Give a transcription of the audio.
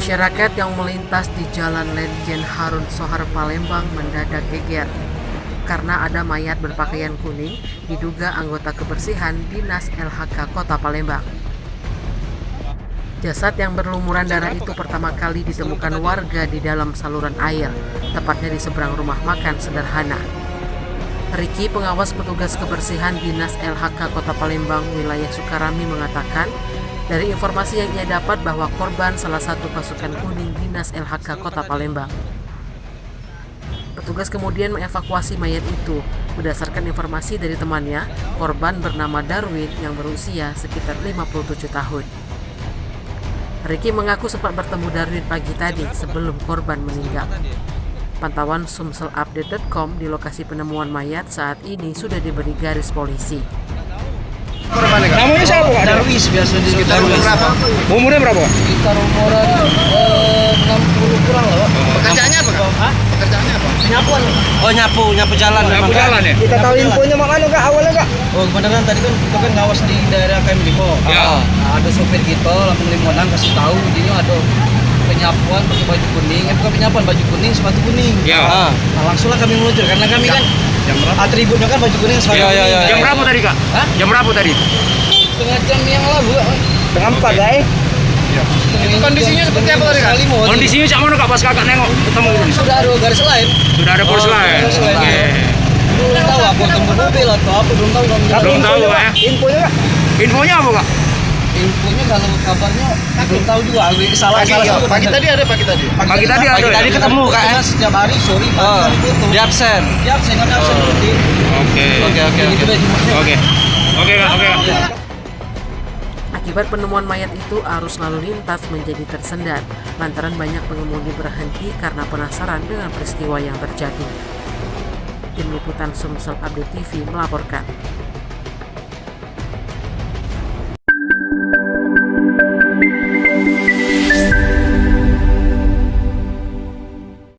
Masyarakat yang melintas di Jalan Ledjen Harun Sohar Palembang mendadak geger karena ada mayat berpakaian kuning diduga anggota kebersihan Dinas LHK Kota Palembang. Jasad yang berlumuran darah itu pertama kali ditemukan warga di dalam saluran air, tepatnya di seberang rumah makan sederhana. Riki, pengawas petugas kebersihan Dinas LHK Kota Palembang wilayah Sukarami mengatakan, dari informasi yang ia dapat bahwa korban salah satu pasukan kuning Dinas LHK Kota Palembang. Petugas kemudian mengevakuasi mayat itu. Berdasarkan informasi dari temannya, korban bernama Darwin yang berusia sekitar 57 tahun. Riki mengaku sempat bertemu Darwin pagi tadi sebelum korban meninggal. Pantauan sumselupdate.com di lokasi penemuan mayat saat ini sudah diberi garis polisi. Namanya siapa Pak? Darwis biasa di sekitar berapa? Umurnya berapa? Sekitar umuran 60 kurang lah Pak. Pekerjaannya apa? Hah? Pekerjaannya apa? Penyapuan. Oh nyapu jalan memang. Nyapu jalan ya? Kita tahu infonya mana Kak awalnya Kak? Oh kebenaran tadi kan kita kan ngawas di daerah KM Limo. Ya. Nah, ada sopir kita langsung Limonan kasih tahu jadi ada penyapuan pakai baju kuning, bukan penyapuan baju kuning sepatu kuning. Ya. Nah, langsunglah kami meluncur karena kami kan atributnya kan baju kuning sepatu kuning. Jam berapa tadi Kak? Hah? Jam berapa tadi? Setengah jam yang lalu. Setengah 4 guys. Itu kondisinya seperti apa tadi Kak? Kondisinya cak mana Kak pas Kakak nengok ketemu ini? Sudah ada garis lain. Sudah ada polis lain. garis lain. Oke. Belum tahu apa tembok mobil atau apa belum tahu. Belum tahu Kak ya. Infonya Kak? Infonya apa Kak? Infonya kalau kabarnya belum tahu juga. Salah satu. Pagi tadi ada pagi tadi. Pagi tadi ada. Pagi tadi ketemu Kak. Setiap hari sorry Pak. Di absen. Di absen kami absen rutin. Oke. Oke Kak. Akibat penemuan mayat itu, arus lalu lintas menjadi tersendat lantaran banyak pengemudi berhenti karena penasaran dengan peristiwa yang terjadi. Tim Liputan Sumsel Update TV melaporkan.